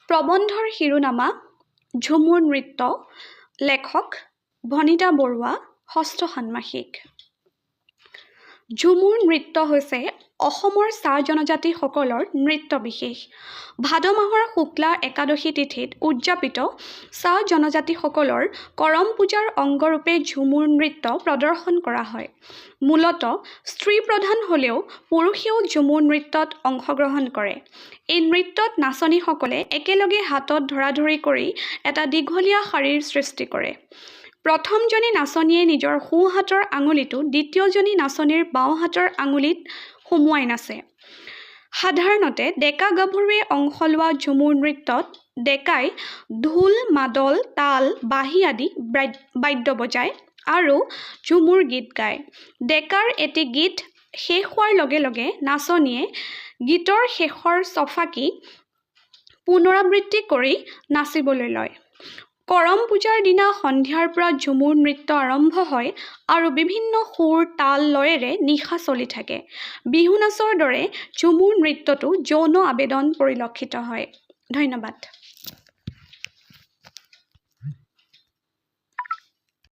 প্ৰবন্ধৰ শিৰোনামা ঝুমুৰ নৃত্য, লেখক ভনিতা বৰুৱা, ষষ্ঠ ষান্মাসিক। ঝুমুৰ নৃত্য হৈছে অসমৰ চাহ জনজাতিসকলৰ নৃত্য বিশেষ। ভাদ মাহৰ শুক্লা একাদশী তিথিত উদযাপিত চাহ জনজাতিসকলৰ কৰম পূজাৰ অংগৰূপে ঝুমুৰ নৃত্য প্ৰদৰ্শন কৰা হয়। মূলতঃ স্ত্ৰী প্ৰধান হ'লেও পুৰুষেও ঝুমুৰ নৃত্যত অংশগ্ৰহণ কৰে। এই নৃত্যত নাচনীসকলে একেলগে হাতত ধৰাধৰি কৰি এটা দীঘলীয়া শাৰীৰ সৃষ্টি কৰে। প্ৰথমজনী নাচনীয়ে নিজৰ সোঁ হাতৰ আঙুলিটো দ্বিতীয়জনী নাচনীৰ বাওঁ হাতৰ আঙুলিত সুমুৱাই নাচে। সাধাৰণতে ডেকা গাভৰুৱে অংশ লোৱা ঝুমুৰ নৃত্যত ডেকাই ঢোল, মাদল, তাল, বাঁহী আদি বাদ্য বজায় আৰু ঝুমুৰ গীত গায়। ডেকাৰ এটি গীত শেষ হোৱাৰ লগে লগে নাচনীয়ে গীতৰ শেষৰ চফাকি পুনৰাবৃত্তি কৰি নাচিবলৈ লয়। কৰম পূজাৰ দিনা সন্ধিয়াৰ পৰা ঝুমুৰ নৃত্য আৰম্ভ হয় আৰু বিভিন্ন সুৰ, তাল, লয়েৰে নিশা চলি থাকে। বিহু নাচৰ দৰে ঝুমুৰ নৃত্যতো যৌন আবেদন পৰিলক্ষিত হয়। ধন্যবাদ।